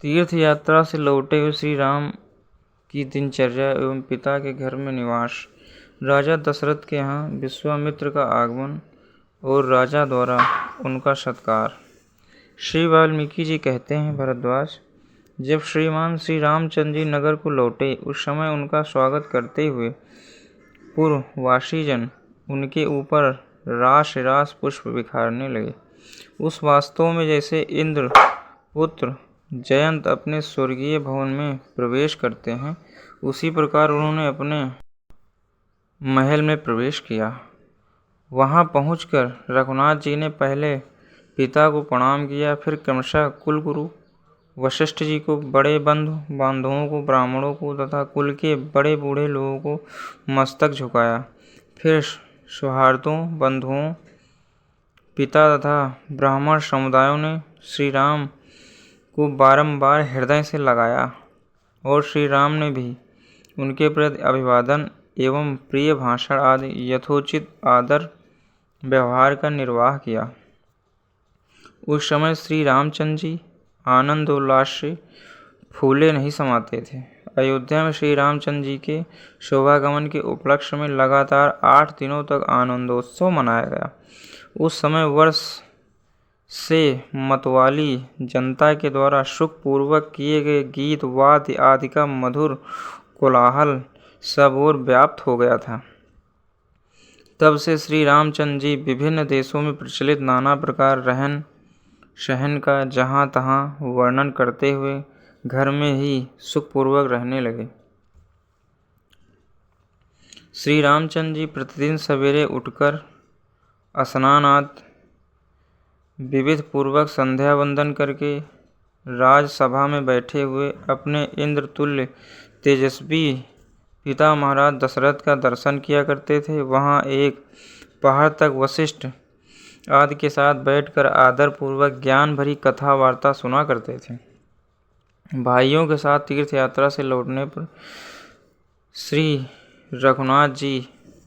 तीर्थ यात्रा से लौटे हुए श्री राम की दिनचर्या एवं पिता के घर में निवास। राजा दशरथ के यहाँ विश्वामित्र का आगमन और राजा द्वारा उनका सत्कार। श्री वाल्मीकि जी कहते हैं, भरद्वाज, जब श्रीमान श्री रामचंद्र जी नगर को लौटे उस समय उनका स्वागत करते हुए पूर्ववासीजन उनके ऊपर रास रास पुष्प बिखारने लगे। उस वास्तव में जैसे इंद्र पुत्र जयंत अपने स्वर्गीय भवन में प्रवेश करते हैं, उसी प्रकार उन्होंने अपने महल में प्रवेश किया। वहां पहुंचकर रघुनाथ जी ने पहले पिता को प्रणाम किया, फिर क्रमशः कुलगुरु वशिष्ठ जी को, बड़े बंधु बांधवों को, ब्राह्मणों को तथा कुल के बड़े बूढ़े लोगों को मस्तक झुकाया। फिर सौहार्दों बंधुओं, पिता तथा ब्राह्मण समुदायों ने श्री राम को बारंबार हृदय से लगाया और श्री राम ने भी उनके प्रति अभिवादन एवं प्रिय भाषण आदि यथोचित आदर व्यवहार का निर्वाह किया। उस समय श्री रामचंद्र जी आनंद उल्लास से फूले नहीं समाते थे। अयोध्या में श्री रामचंद्र जी के शोभागमन के उपलक्ष्य में लगातार 8 दिनों तक आनंदोत्सव मनाया गया। उस समय वर्ष से मतवाली जनता के द्वारा सुखपूर्वक किए गए गीत वाद्य आदि का मधुर कोलाहल सब ओर व्याप्त हो गया था। तब से श्री रामचंद्र जी विभिन्न देशों में प्रचलित नाना प्रकार रहन सहन का जहाँ तहाँ वर्णन करते हुए घर में ही सुखपूर्वक रहने लगे। श्री रामचंद्र जी प्रतिदिन सवेरे उठकर स्नान आदि विविध पूर्वक संध्या वंदन करके राजसभा में बैठे हुए अपने इंद्रतुल्य तेजस्वी पिता महाराज दशरथ का दर्शन किया करते थे। वहाँ एक पहाड़ तक वशिष्ठ आदि के साथ बैठकर आदर पूर्वक ज्ञान भरी कथा वार्ता सुना करते थे। भाइयों के साथ तीर्थ यात्रा से लौटने पर श्री रघुनाथ जी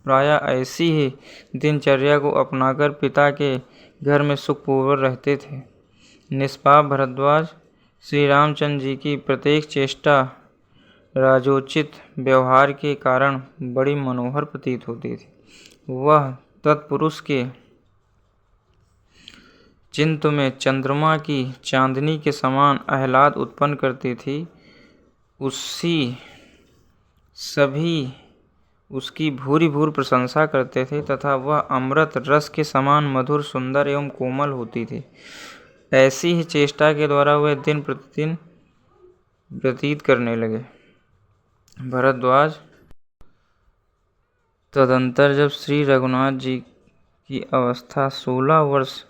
प्रायः ऐसी ही दिनचर्या को अपनाकर पिता के घर में सुखपूर्वक रहते थे। निष्पाप भरद्वाज, श्री रामचंद्र जी की प्रत्येक चेष्टा राजोचित व्यवहार के कारण बड़ी मनोहर प्रतीत होती थी। वह तत्पुरुष के चित्त में चंद्रमा की चांदनी के समान आह्लाद उत्पन्न करती थी। सभी उसकी भूरि भूरि प्रशंसा करते थे तथा वह अमृत रस के समान मधुर, सुंदर एवं कोमल होती थी। ऐसी ही चेष्टा के द्वारा वह दिन प्रतिदिन व्यतीत करने लगे। भरद्वाज, तदंतर जब श्री रघुनाथ जी की अवस्था 16 वर्ष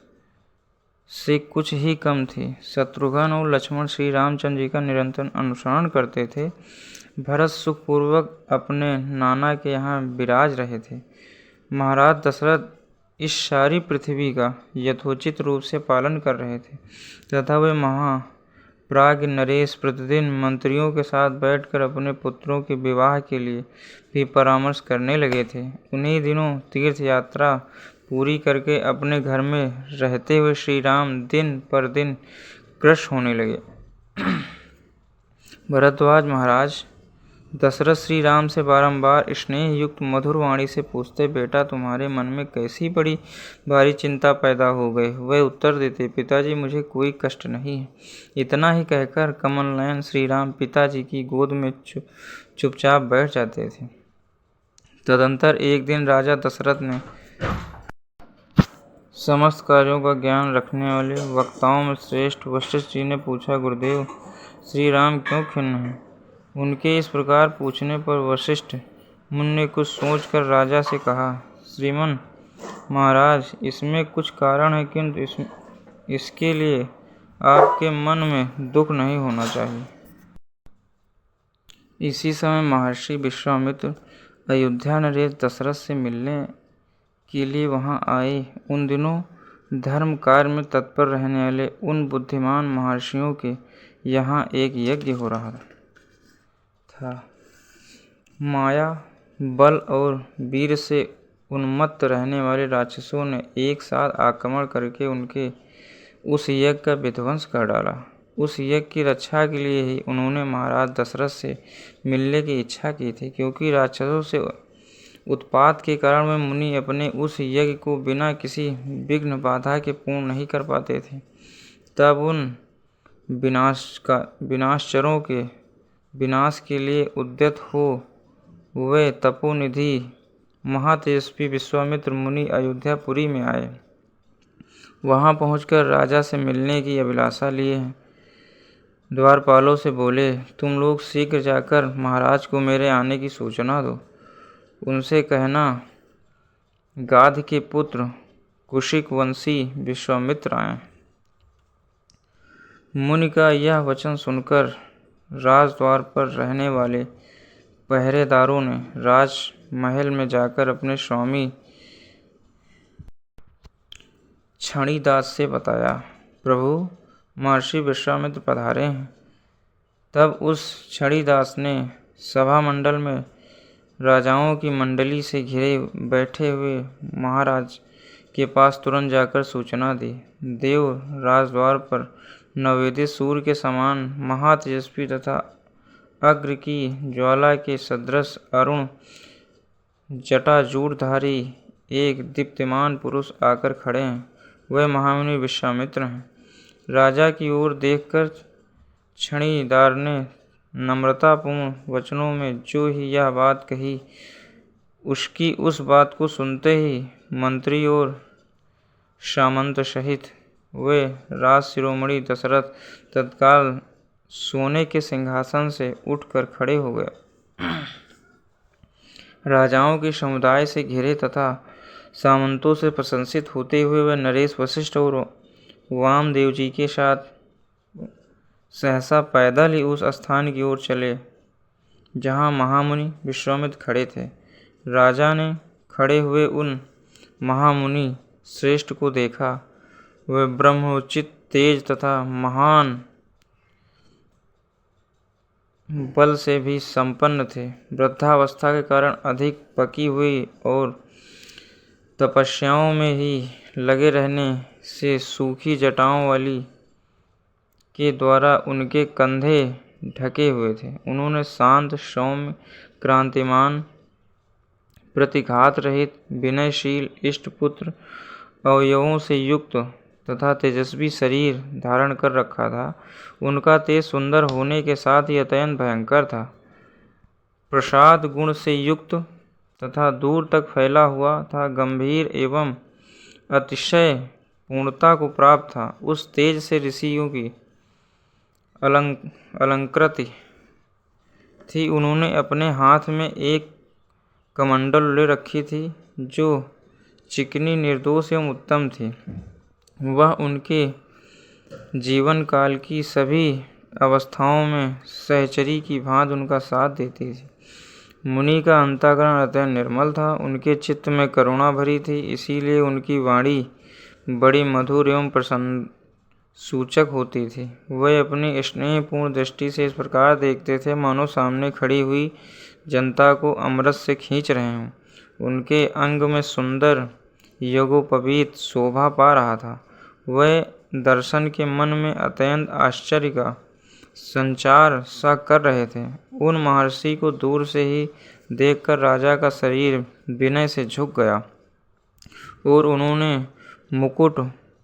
से कुछ ही कम थी, शत्रुघ्न और लक्ष्मण श्री रामचंद्र जी का निरंतर अनुसरण करते थे। भरत सुखपूर्वक अपने नाना के यहाँ विराज रहे थे। महाराज दशरथ इस सारी पृथ्वी का यथोचित रूप से पालन कर रहे थे तथा वे महाप्राज्ञ नरेश प्रतिदिन मंत्रियों के साथ बैठकर अपने पुत्रों के विवाह के लिए भी परामर्श करने लगे थे। उन्हीं दिनों तीर्थ यात्रा पूरी करके अपने घर में रहते हुए श्री राम दिन पर दिन कृश होने लगे। भरद्वाज महाराज, दशरथ श्री राम से बारंबार स्नेह युक्त मधुर वाणी से पूछते, बेटा तुम्हारे मन में कैसी बड़ी भारी चिंता पैदा हो गई? वह उत्तर देते, पिताजी मुझे कोई कष्ट नहीं है। इतना ही कहकर कमल नयन श्री राम पिताजी की गोद में चुपचाप बैठ जाते थे। तदंतर एक दिन राजा दशरथ ने समस्त कार्यों का ज्ञान रखने वाले वक्ताओं में श्रेष्ठ वशिष्ठ जी ने पूछा, गुरुदेव श्री राम क्यों खिन्न हैं? उनके इस प्रकार पूछने पर वशिष्ठ मुनि ने कुछ सोचकर राजा से कहा, श्रीमन महाराज, इसमें कुछ कारण है, किंतु इसके लिए आपके मन में दुख नहीं होना चाहिए। इसी समय महर्षि विश्वामित्र अयोध्या नरेश दशरथ से मिलने के लिए वहां आए। उन दिनों धर्म कार्य में तत्पर रहने वाले उन बुद्धिमान महर्षियों के यहाँ एक यज्ञ हो रहा था। माया बल और वीर से उन्मत्त रहने वाले राक्षसों ने एक साथ आक्रमण करके उनके उस यज्ञ का विध्वंस कर डाला। उस यज्ञ की रक्षा के लिए ही उन्होंने महाराज दशरथ से मिलने की इच्छा की थी, क्योंकि राक्षसों से उत्पात के कारण वे मुनि अपने उस यज्ञ को बिना किसी विघ्न बाधा के पूर्ण नहीं कर पाते थे। तब उन विनाशचरों के विनाश के लिए उद्यत हो वे तपोनिधि महातेजस्वी विश्वामित्र मुनि अयोध्यापुरी में आए। वहां पहुंचकर राजा से मिलने की अभिलाषा लिए द्वारपालों से बोले, तुम लोग शीघ्र जाकर महाराज को मेरे आने की सूचना दो। उनसे कहना, गाध के पुत्र कुशिक वंशी विश्वामित्र आए। मुनि का यह वचन सुनकर राजद्वार पर रहने वाले पहरेदारों ने राजमहल में जाकर अपने स्वामी छणीदास से बताया, प्रभु, महर्षि विश्वामित्र पधारे हैं। तब उस छणीदास ने सभा मंडल में राजाओं की मंडली से घिरे बैठे हुए महाराज के पास तुरंत जाकर सूचना दी। देव राजद्वार पर नवोदित सूर्य के समान महातेजस्वी तथा अग्र की ज्वाला के सदृश अरुण जटाजूटधारी एक दीप्तिमान पुरुष आकर खड़े हैं। वह महामुनि विश्वामित्र हैं। राजा की ओर देखकर छणीदार ने नम्रतापूर्ण वचनों में जो ही यह बात कही, उसकी उस बात को सुनते ही मंत्री और सामंत सहित वे राज शिरोमणि दशरथ तत्काल सोने के सिंहासन से उठकर खड़े हो गए। राजाओं के समुदाय से घिरे तथा सामंतों से प्रशंसित होते हुए वे नरेश, वशिष्ठ और वामदेव जी के साथ सहसा पैदल ही उस स्थान की ओर चले जहाँ महामुनि विश्वामित्र खड़े थे। राजा ने खड़े हुए उन महामुनि श्रेष्ठ को देखा। वे ब्रह्मोचित तेज तथा महान बल से भी संपन्न थे। वृद्धावस्था के कारण अधिक पकी हुई और तपस्याओं में ही लगे रहने से सूखी जटाओं वाली के द्वारा उनके कंधे ढके हुए थे। उन्होंने शांत, सौम्य, क्रांतिमान, प्रतिघात रहित, विनयशील, इष्टपुत्र अवयवों से युक्त तथा तेजस्वी शरीर धारण कर रखा था। उनका तेज सुंदर होने के साथ ही अत्यंत भयंकर था। प्रसाद गुण से युक्त तथा दूर तक फैला हुआ था, गंभीर एवं अतिशय पूर्णता को प्राप्त था। उस तेज से ऋषियों की अलंकृति थी। उन्होंने अपने हाथ में एक कमंडल ले रखी थी जो चिकनी, निर्दोष एवं उत्तम थी। वह उनके जीवन काल की सभी अवस्थाओं में सहचरी की भांति उनका साथ देती थी। मुनि का अंतःकरण अत्यंत निर्मल था। उनके चित्त में करुणा भरी थी, इसीलिए उनकी वाणी बड़ी मधुर एवं प्रसन्न सूचक होती थी। वे अपनी स्नेहपूर्ण दृष्टि से इस प्रकार देखते थे मानो सामने खड़ी हुई जनता को अमृत से खींच रहे हों। उनके अंग में सुंदर यज्ञोपवीत शोभा पा रहा था। वह दर्शन के मन में अत्यंत आश्चर्य का संचार सा कर रहे थे। उन महर्षि को दूर से ही देखकर राजा का शरीर विनय से झुक गया और उन्होंने मुकुट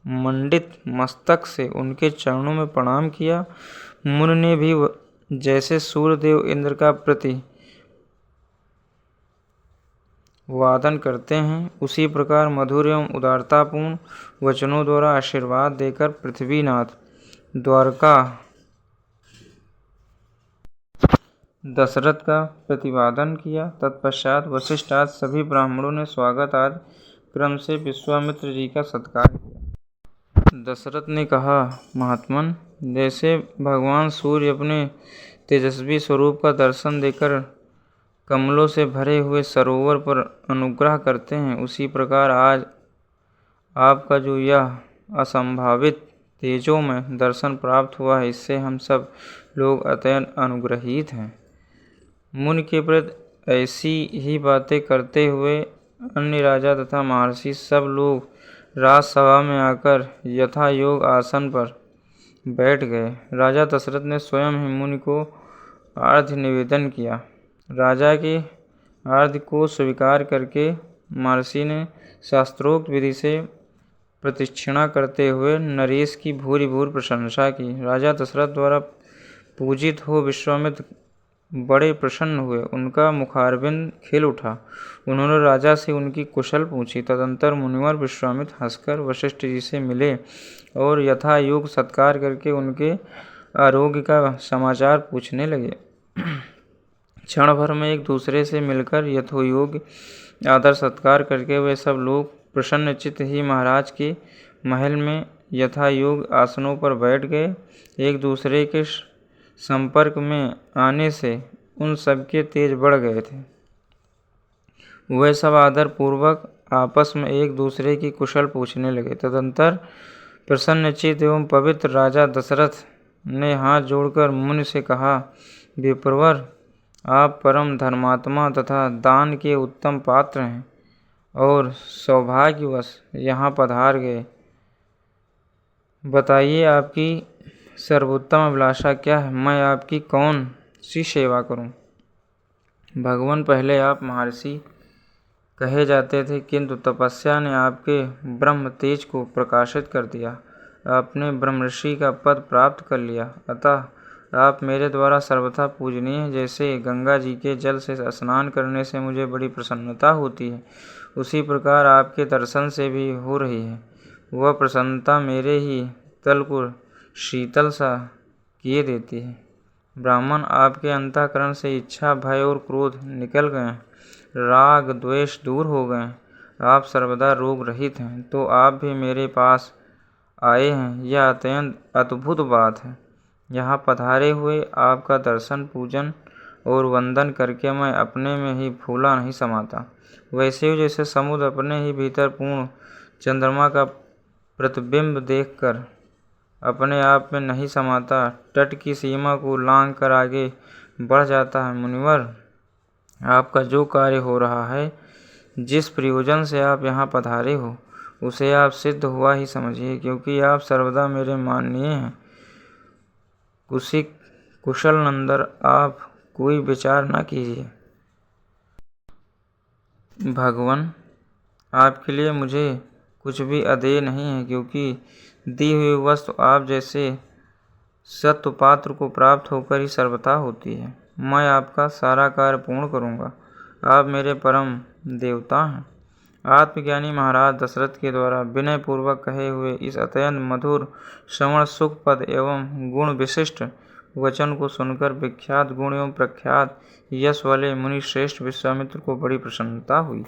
मंडित मस्तक से उनके चरणों में प्रणाम किया। मुनि ने भी जैसे सूर्यदेव इंद्र का वादन करते हैं, उसी प्रकार मधुर एवं उदारतापूर्ण वचनों द्वारा आशीर्वाद देकर पृथ्वीनाथ द्वारका दशरथ का प्रतिवादन किया। तत्पश्चात वशिष्ठ आदि सभी ब्राह्मणों ने स्वागत आदि क्रम से विश्वामित्र जी का सत्कार किया। दशरथ ने कहा, महात्मन, जैसे भगवान सूर्य अपने तेजस्वी स्वरूप का दर्शन देकर कमलों से भरे हुए सरोवर पर अनुग्रह करते हैं, उसी प्रकार आज आपका जो यह असंभावित तेजोमय दर्शन प्राप्त हुआ है, इससे हम सब लोग अत्यंत अनुग्रहित हैं। मुनि के प्रति ऐसी ही बातें करते हुए अन्य राजा तथा महर्षि सब लोग राजसभा में आकर यथा योग आसन पर बैठ गए। राजा दशरथ ने स्वयं ही मुनि को आर्घ्य निवेदन किया। राजा के आर्घ्य को स्वीकार करके महर्षि ने शास्त्रोक्त विधि से प्रदक्षिणा करते हुए नरेश की भूरि भूरि प्रशंसा की। राजा दशरथ द्वारा पूजित हो विश्वामित्र बड़े प्रसन्न हुए। उनका मुखारविंद खिल उठा। उन्होंने राजा से उनकी कुशल पूछी। तदंतर मुनिवर विश्वामित्र हंसकर वशिष्ठ जी से मिले और यथा योग सत्कार करके उनके आरोग्य का समाचार पूछने लगे। क्षण भर में एक दूसरे से मिलकर यथोयोग आदर सत्कार करके वे सब लोग प्रसन्न चित्त ही महाराज के महल में यथा योग आसनों पर बैठ गए। एक दूसरे के संपर्क में आने से उन सबके तेज बढ़ गए थे। वे सब आदर पूर्वक आपस में एक दूसरे की कुशल पूछने लगे। तदंतर प्रसन्नचित्त एवं पवित्र राजा दशरथ ने हाथ जोड़कर मुनि से कहा, विप्रवर, आप परम धर्मात्मा तथा दान के उत्तम पात्र हैं और सौभाग्यवश यहाँ पधार गए। बताइए आपकी सर्वोत्तम अभिलाषा क्या है? मैं आपकी कौन सी सेवा करूं? भगवान, पहले आप महर्षि कहे जाते थे, किंतु तपस्या ने आपके ब्रह्म तेज को प्रकाशित कर दिया। आपने ब्रह्मर्षि का पद प्राप्त कर लिया। अतः आप मेरे द्वारा सर्वथा पूजनीय हैं। जैसे गंगा जी के जल से स्नान करने से मुझे बड़ी प्रसन्नता होती है, उसी प्रकार आपके दर्शन से भी हो रही है। वह प्रसन्नता मेरे ही तल को शीतल सा किए देती है। ब्राह्मण, आपके अंतःकरण से इच्छा, भय और क्रोध निकल गए, राग द्वेष दूर हो गए, आप सर्वदा रोग रहित हैं, तो आप भी मेरे पास आए हैं, यह अत्यंत अद्भुत बात है। यहाँ पधारे हुए आपका दर्शन, पूजन और वंदन करके मैं अपने में ही फूला नहीं समाता। वैसे ही जैसे समुद्र अपने ही भीतर पूर्ण चंद्रमा का प्रतिबिंब देखकर अपने आप में नहीं समाता, तट की सीमा को लांघ कर आगे बढ़ जाता है। मुनिवर, आपका जो कार्य हो रहा है, जिस प्रयोजन से आप यहाँ पधारे हो, उसे आप सिद्ध हुआ ही समझिए, क्योंकि आप सर्वदा मेरे माननीय हैं। कुशल नंदन, आप कोई विचार न कीजिए। भगवान, आपके लिए मुझे कुछ भी अदेय नहीं है, क्योंकि दी हुई वस्तु आप जैसे सत्पात्र को प्राप्त होकर ही सर्वथा होती है। मैं आपका सारा कार्य पूर्ण करूँगा। आप मेरे परम देवता हैं। आत्मज्ञानी महाराज दशरथ के द्वारा विनय पूर्वक कहे हुए इस अत्यंत मधुर, श्रवण सुखपद एवं गुण विशिष्ट वचन को सुनकर विख्यात गुण एवं प्रख्यात यश वाले मुनि श्रेष्ठ विश्वामित्र को बड़ी प्रसन्नता हुई।